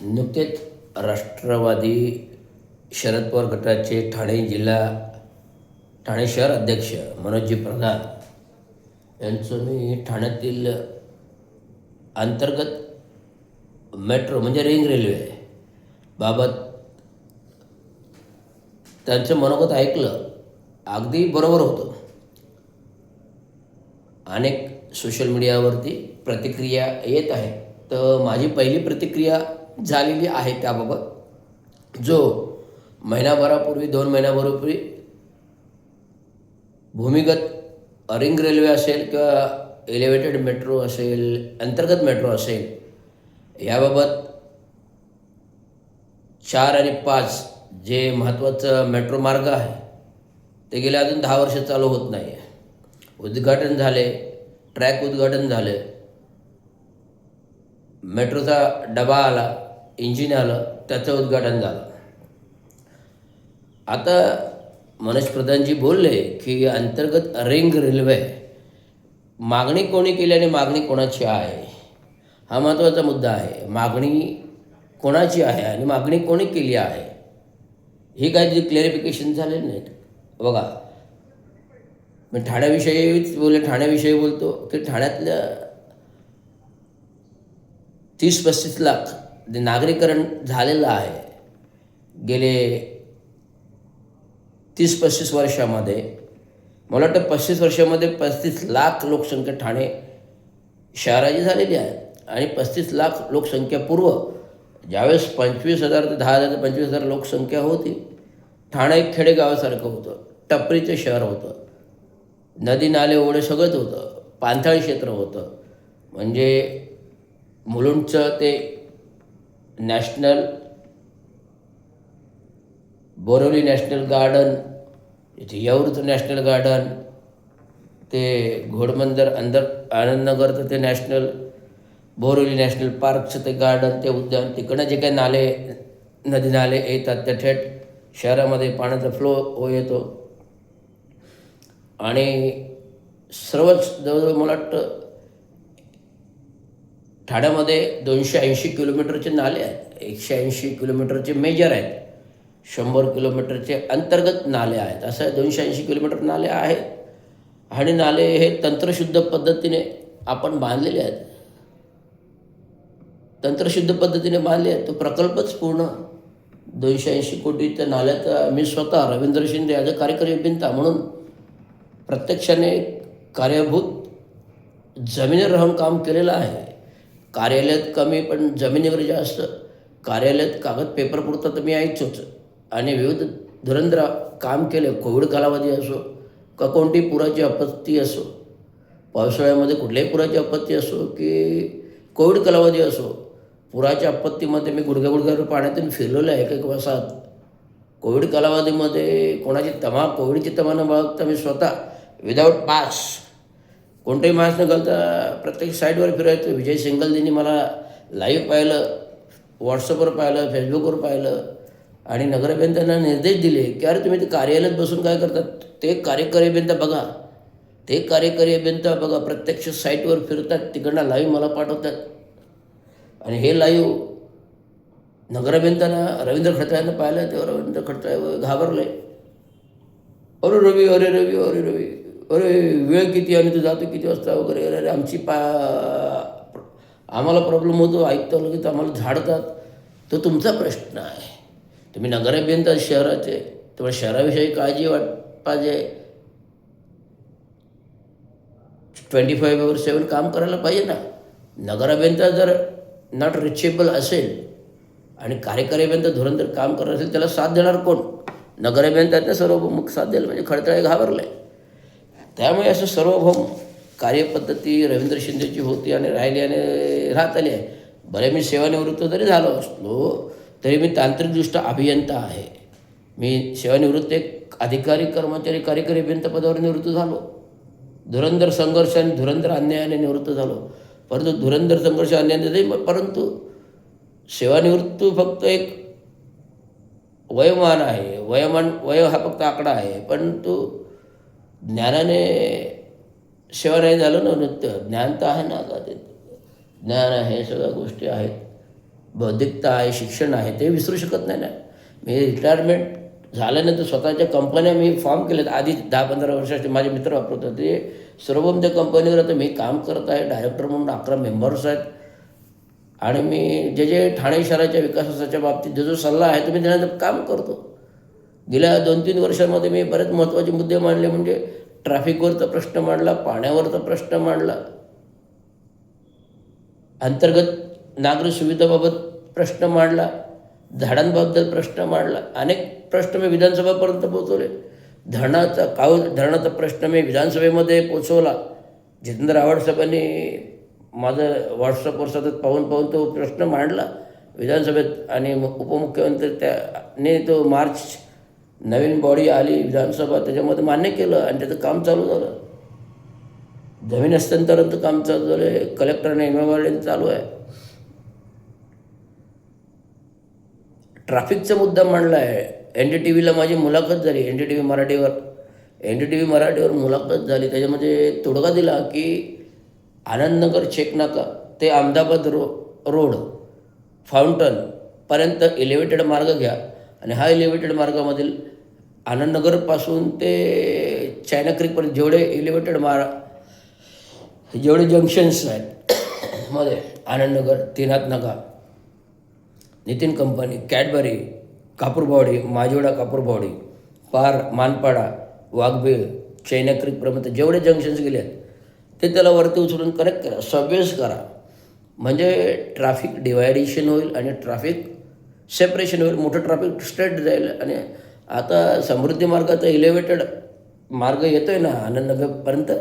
नुकतेच राष्ट्रवादी शरद पवार गटाचे ठाणे शहर अध्यक्ष मनोजजी प्रधान यांचं मी ठाण्यातील अंतर्गत मेट्रो म्हणजे रिंग रेल्वे बाबत त्यांचं मनोगत ऐकलं. अगदी बरोबर होतं. अनेक सोशल मीडियावरती प्रतिक्रिया येत आहेत. तर माझी पहिली प्रतिक्रिया झालेली आहे त्याबाबत. जो महिनाभरापूर्वी 2 महिन्याभरापूर्वी भूमिगत रिंग रेल्वे असेल किंवा एलिव्हेटेड मेट्रो असेल, अंतर्गत मेट्रो असेल, याबाबत 4 आणि 5 जे महत्त्वाचं मेट्रो मार्ग आहे ते गेले अजून 10 वर्ष चालू होत नाही आहे. उद्घाटन झाले, ट्रॅक उद्घाटन झाले, मेट्रोचा डबा आला, इंजिन आलं, त्याचं उद्घाटन झालं. आता मनोज प्रधानजी बोलले की अंतर्गत रिंग रेल्वे मागणी कोणी केली आणि मागणी कोणाची आहे हा महत्त्वाचा मुद्दा आहे. मागणी कोणाची आहे आणि मागणी कोणी केली आहे ही काय जी क्लॅरिफिकेशन झाले नाहीत. बघा, मी ठाण्याविषयी बोलतो की ठाण्यातल्या 30-35 लाख नागरीकरण झालेलं आहे गेले 30-35 वर्षामध्ये. मला वाटतं 35 वर्षामध्ये 35 लाख लोकसंख्या ठाणे शहराची झालेली आहे. आणि 35 लाख लोकसंख्या पूर्व ज्यावेळेस 25,000 ते 10,000 ते 25,000 लोकसंख्या होती, ठाणे एक खेडेगावासारखं होतं, टपरीचं शहर होतं, नदी नाले ओढे सगळंच होतं, पाणथळ क्षेत्र होतं. म्हणजे मुलुंडचं ते नॅशनल बोरिवली नॅशनल गार्डन, इथे यवतचं नॅशनल गार्डन, ते घोडबंदर आनंदनगरचं ते नॅशनल बोरिवली नॅशनल पार्कचं ते गार्डन, ते उद्यान, तिकडनं जे काही नदी नाले येतात त्या थेट शहरामध्ये पाण्याचा फ्लो येतो. आणि सर्वच जवळजवळ मला वाटतं ठाण्यामध्ये 280 किलोमीटरचे नाले आहेत, 180 किलोमीटरचे मेजर आहेत, 100 किलोमीटरचे अंतर्गत नाले आहेत. असं 280 किलोमीटर नाले आहेत. आणि नाले हे तंत्रशुद्ध पद्धतीने आपण बांधलेले आहेत, तो प्रकल्पच पूर्ण 280 कोटीच्या नाल्याचा मी स्वतः रवींद्र शिंदे ॲज अ कार्यकारी अभियंता म्हणून प्रत्यक्षाने कार्यभूत जमिनीवर राहून काम केलेलं आहे. कार्यालयात कमी पण जमिनीवर जास्त. कार्यालयात कागद पेपर पुरता तर मी ऐकतोच आणि विविध धुरंधर काम केले. कोविड कालावधी असो का कोणती पुराची आपत्ती असो, पावसाळ्यामध्ये कुठल्याही पुराची आपत्ती असो की कोविड कालावधी असो, पुराच्या आपत्तीमध्ये मी गुडघ्यावर पाण्यातून फिरलेलो आहे एक वसाहत. कोविड कालावधीमध्ये कोविडची तमा न बाळगता मी स्वतः विदाऊट मास्क, कोणतेही मास्क न घालता प्रत्येक साईडवर फिरायचं. विजय सिंगलजींनी मला लाईव्ह पाहिलं, व्हॉट्सअपवर पाहिलं, फेसबुकवर पाहिलं आणि नगराभियंत्यांना निर्देश दिले की अरे तुम्ही ते कार्यालयात बसून काय करतात, ते कार्यकारी अभियंता बघा प्रत्यक्ष साईटवर फिरतात, तिकडनं लाईव्ह मला पाठवतात. आणि हे लाईव्ह नगराभियंत्यांना रवींद्र खडताळ्यांना पाहिलं तेव्हा रवींद्र खडताळे घाबरले. अरे रवी अरे वेळ किती आणि तू जातो किती वाजता वगैरे. अरे आम्हाला प्रॉब्लेम होतो, ऐकतो लगेच आम्हाला झाडतात. तो तुमचा प्रश्न आहे. तुम्ही नगराभियंता शहराचे, तुम्हाला शहराविषयी काळजी पाहिजे. 24/7 काम करायला पाहिजे ना. नगराभियंता जर नॉट रिचेबल असेल आणि कार्यकारी अभियंता धुरंधर काम करत असेल, त्याला साथ देणार कोण? नगराभियंत्याने सार्वभौम साथ द्यायला म्हणजे खडताळे घाबरले. त्यामुळे असं सार्वभौम कार्यपद्धती रवींद्र शिंदेची होती आणि राहिली आणि राहत आली आहे. बरे मी सेवानिवृत्त जरी झालो असलो तरी मी तांत्रिकदृष्ट्या अभियंता आहे. मी सेवानिवृत्त एक अधिकारी कर्मचारी कार्यकारी अभियंता पदावर निवृत्त झालो. धुरंधर संघर्ष आणि धुरंधर अन्यायाने निवृत्त झालो. परंतु धुरंधर संघर्ष अन्यायाने परंतु सेवानिवृत्त फक्त एक वयोमान आहे. वय हा फक्त आकडा आहे. परंतु ज्ञानाने सेवा नाही झालं ना. नृत्य ज्ञान तर आहे ना, का ते ज्ञान आहे, सगळ्या गोष्टी आहेत. बौद्धिकता आहे, शिक्षण आहे, ते विसरू शकत नाही ना. मी रिटायरमेंट झाल्यानंतर स्वतःच्या कंपन्या मी फॉर्म केल्यात. आधी 10-15 वर्षाचे माझे मित्र वापरत होते. सर्व त्या कंपनीवर आता मी काम करत आहे. डायरेक्टर म्हणून 11 मेंबर्स आहेत. आणि मी जे ठाणे शहराच्या विकासाच्या बाबतीत जो सल्ला आहे तो मी देण्याचं काम करतो. गेल्या 2-3 वर्षांमध्ये मी बरेच महत्त्वाचे मुद्दे मांडले. म्हणजे ट्रॅफिकवरचा प्रश्न मांडला, पाण्यावरचा प्रश्न मांडला, अंतर्गत नागरी सुविधाबाबत प्रश्न मांडला, झाडांबद्दल प्रश्न मांडला. अनेक प्रश्न मी विधानसभापर्यंत पोहोचवले. धरणाचा प्रश्न मी विधानसभेमध्ये पोचवला. जितेंद्र आव्हाड साहेबांनी माझं व्हॉट्सअपवर सतत पाहून तो प्रश्न मांडला विधानसभेत. आणि उपमुख्यमंत्री त्याने तो मार्च नवीन बॉडी आली विधानसभा, त्याच्यामध्ये मान्य केलं आणि त्याचं काम चालू झालं. जमीन हस्तांतरणाचं काम चालू झालं आहे. कलेक्टर आणि MMLA चालू आहे. ट्रॅफिकचा मुद्दा मांडला आहे. NDTVला माझी मुलाखत झाली. NDTV मराठीवर मुलाखत झाली. त्याच्यामध्ये तोडगा दिला की आनंदनगर चेकनाका ते अहमदाबाद रोड फाउंटनपर्यंत एलिव्हेटेड मार्ग घ्या. आणि हा एलिव्हेटेड मार्गामधील आनंदनगरपासून ते चायना क्रीकपर्यंत जेवढे जंक्शन्स आहेत मध्ये आनंदनगर, तीनाथ नाका, नितीन कंपनी, कॅडबरी, कापूरबावडी, माजिवडा कापूरबावडी, पार, मानपाडा, वाघबीळ, चायना क्रीकपर्यंत जेवढे जंक्शन्स गेले आहेत ते त्याला वरती उचलून कनेक्ट करा, सबवेज करा. म्हणजे ट्रॅफिक डिवायडेशन होईल आणि ट्रॅफिक सेपरेशन होईल. मोठं ट्रॅफिक स्ट्रेट जाईल. आणि आता समृद्धी मार्गाचा एलिव्हेटेड मार्ग येतो आहे ना आनंदनगरपर्यंत,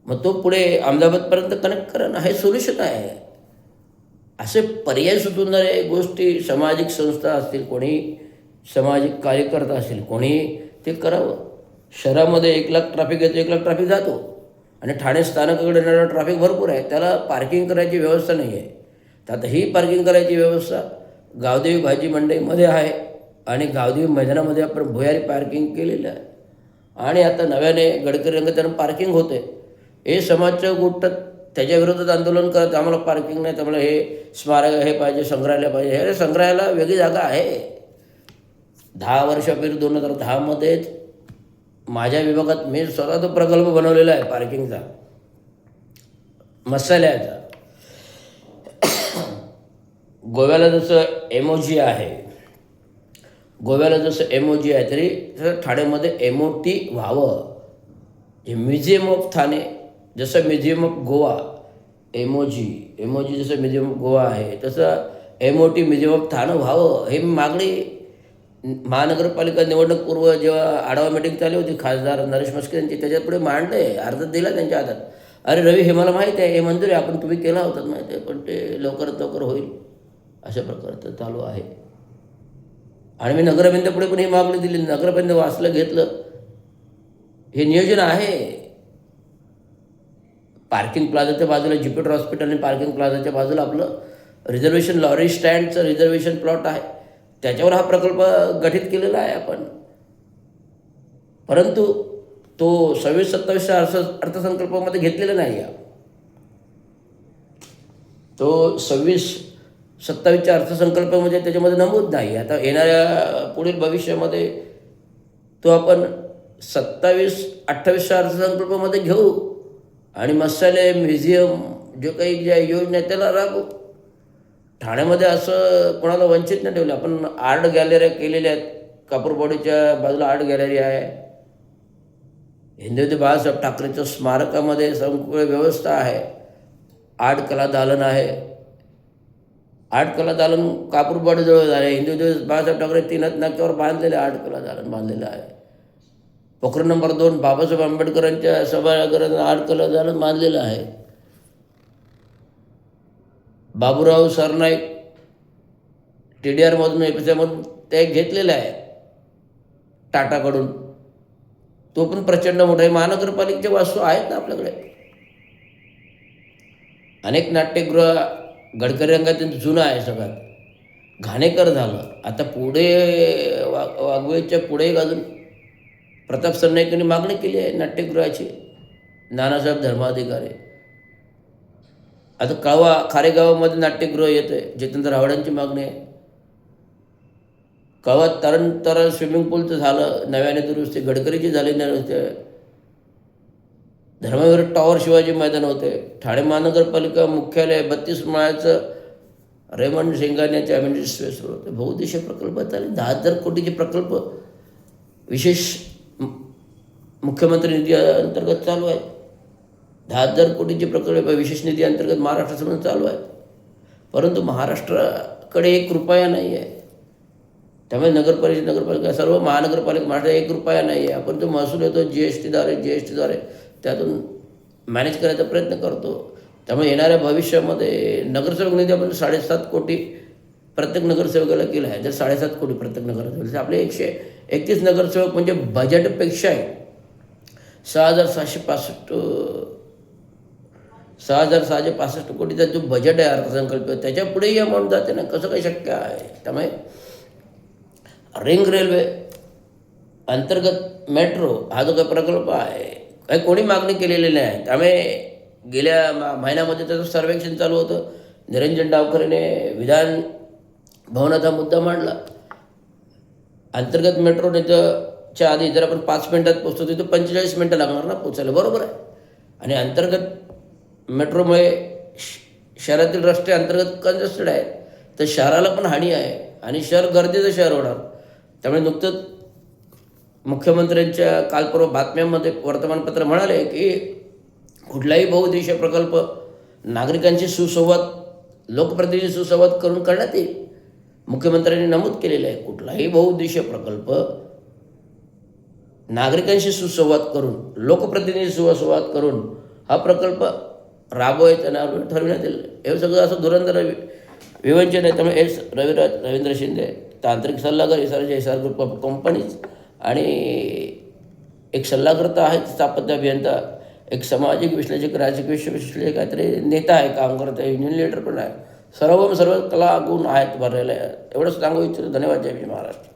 मग तो पुढे अहमदाबादपर्यंत कनेक्ट करा ना. हे सोल्युशन आहे. असे पर्याय सुचवणारे गोष्टी सामाजिक संस्था असतील, कोणी सामाजिक कार्यकर्ता असतील, कोणी ते करावं. शहरामध्ये 1 लाख ट्रॅफिक येतो, 1 लाख ट्रॅफिक जातो. आणि ठाणे स्थानकाकडे येणारं ट्रॅफिक भरपूर आहे. त्याला पार्किंग करायची व्यवस्था नाही आहे. तर आता ही पार्किंग करायची व्यवस्था गावदेवी भाजी मंडईमध्ये आहे. आणि गावदेवी मैदानामध्ये आपण भुयारी पार्किंग केलेलं आहे. आणि आता नव्याने गडकरी रंगत्यानं पार्किंग होते. हे समाजच्या गुट त्याच्या विरोधात आंदोलन करत आम्हाला पार्किंग नाही, त्यामुळे हे स्मारक हे पाहिजे, संग्रहालय पाहिजे. हे संग्रहालयाला वेगळी जागा आहे. 10 वर्षापूर्वी 2010मध्येच माझ्या विभागात मी स्वतः तो प्रकल्प बनवलेला आहे पार्किंगचा, मसाल्याचा. गोव्याला जसं MOG आहे, तरी तसं ठाण्यामध्ये MOT व्हावं. हे म्युझियम ऑफ ठाणे जसं म्युझियम ऑफ गोवा, MOG जसं म्युझियम ऑफ गोवा आहे, तसं MOT म्युझियम ऑफ ठाणं व्हावं. हे मागणी महानगरपालिका निवडणूक पूर्व जेव्हा आढावा मीटिंग चालली होती खासदार नरेश म्हस्के यांची, त्याच्यात पुढे मांडले, अर्ज दिला त्यांच्या हातात. अरे रवी, हे मला माहीत आहे, हे मंजूर आहे, तुम्ही केला होतात माहिती आहे, पण ते लवकरात लवकर होईल अशा प्रकारचं चालू आहे. आणि मी नगरबंधपुढे पण ही मागणी दिली. नगरबंध वाचलं, घेतलं. हे नियोजन आहे. पार्किंग प्लाझाच्या बाजूला ज्युपिटर हॉस्पिटल आणि पार्किंग प्लाझाच्या बाजूला आपलं रिझर्वेशन लॉरी स्टँडचं रिझर्वेशन प्लॉट आहे. त्याच्यावर हा प्रकल्प गठीत केलेला आहे आपण. परंतु तो 26-27च्या अर्थसंकल्पामध्ये घेतलेला नाही आहे. तो 26-27च्या अर्थसंकल्पामध्ये त्याच्यामध्ये नमूद नाही. आता येणाऱ्या पुढील भविष्यामध्ये तो आपण 27-28च्या अर्थसंकल्पामध्ये घेऊ आणि मसाले, म्युझियम, जो काही ज्या योजना आहेत त्याला राबवू. ठाण्यामध्ये असं कोणाला वंचित नाही ठेवलं. आपण आर्ट गॅलऱ्या केलेल्या आहेत. कापूरबावडीच्या बाजूला आर्ट गॅलरी आहे. हिंदवी बाळासाहेब ठाकरेच्या स्मारकामध्ये संपूर्ण व्यवस्था आहे. आर्ट कला दालन आहे. आर्ट कला दालन कापूरबावडीजवळ आहे. हिंदवी बाळासाहेब ठाकरे 3 नाक्यावर बांधलेले आर्ट कला दालन बांधलेलं आहे. पोखरण नंबर 2 बाबासाहेब आंबेडकरांच्या सभागृहात आर्ट कला दालन बांधलेलं आहे. बाबूराव सरनाईक TDRमधून एपीसीमधून ते घेतलेलं आहे टाटाकडून. तो पण प्रचंड मोठा आहे. महानगरपालिकेच्या वास्तू आहेत ना आपल्याकडे. अनेक नाट्यगृह गडकरी रंगात जुनं आहे सगळ्यात. घाणेकर झालं. आता पुढे वाघवेच्या पुढे अजून प्रताप सरनाईकांनी मागणी केली आहे नाट्यगृहाची, नानासाहेब धर्माधिकारी. आता खारेगावामध्ये नाट्यगृह येतं आहे, जितेंद्र आव्हाडांची मागणी आहे. कळवा तर स्विमिंग पूलचं झालं, नव्याने दुरुस्ती, गडकरीची झाली दुरुस्ती, धर्मवीर टॉवर शिवाजी मैदान होते, ठाणे महानगरपालिका मुख्यालय 32 माळ्याचं रेमंड सिंगाण्याचे अमेनिटीज स्पेस सुरू होते. बहुउद्देशीय प्रकल्प चालले. 10,000 कोटीचे प्रकल्प विशेष मुख्यमंत्री निधी अंतर्गत चालू आहेत. 10,000 कोटीचे प्रकल्प विशेष निधी अंतर्गत महाराष्ट्रासमोर चालू आहेत. परंतु महाराष्ट्राकडे 1 रुपया नाही आहे. त्यामुळे नगरपालिका सर्व महानगरपालिका महाराष्ट्रात 1 रुपया नाही आहे. आपण जो महसूल येतो जीएसटीद्वारे त्यातून मॅनेज करायचा प्रयत्न करतो. त्यामुळे येणाऱ्या भविष्यामध्ये नगरसेवक निधी आपण 7.5 कोटी प्रत्येक नगरसेवकाला केलं आहे. जर 7.5 कोटी प्रत्येक नगरसेवक, आपले 131 नगरसेवक म्हणजे बजेटपेक्षा 6,665 कोटीचा जो बजेट आहे अर्थसंकल्प, त्याच्या पुढेही अमाऊंट जाते ना. कसं काही शक्य आहे? त्यामुळे रिंग रेल्वे अंतर्गत मेट्रो हा जो काही प्रकल्प आहे, काही कोणी मागणी केलेली नाही. त्यामुळे गेल्या महिन्यामध्ये त्याचं सर्वेक्षण चालू होतं. निरंजन डावकरेने विधान भवनात हा मुद्दा मांडला. अंतर्गत मेट्रो च्या आधी जर आपण 5 मिनिटात पोहोचतो तिथं 45 मिनिटं लागणार ना पोचायला, बरोबर आहे. आणि अंतर्गत मेट्रोमुळे शहरातील रस्ते अंतर्गत कंजेस्टेड आहेत, तर शहराला पण हानी आहे आणि शहर गर्दीचं शहर होणार. त्यामुळे नुकतंच मुख्यमंत्र्यांच्या काल परवा बातम्यांमध्ये वर्तमानपत्र म्हणाले की कुठलाही बहुउद्देशीय प्रकल्प नागरिकांशी सुसंवाद, लोकप्रतिनिधी सुसंवाद करून करण्यात येईल. मुख्यमंत्र्यांनी नमूद केलेलं आहे, कुठलाही बहुउद्देशीय प्रकल्प नागरिकांशी सुसंवाद करून, लोकप्रतिनिधी सुसंवाद करून हा प्रकल्प राबवायचा आणि ठरविण्यात येईल. हे सगळं असं धुरंधर विवंचन आहे. त्यामुळे रवींद्र शिंदे, तांत्रिक सल्लागार एसआर ग्रुप ऑफ कंपनीज, आणि एक सल्लागार तर आहेत स्थापत्य अभियंता, एक सामाजिक विश्लेषक, राजकीय विश्लेषक, काहीतरी नेता आहे, काम करत आहे, युनियन लीडर पण आहे. सर्व कला गुण आहेत भरलेले आहेत. एवढंच सांगू इच्छितो. धन्यवाद. जय महाराष्ट्र.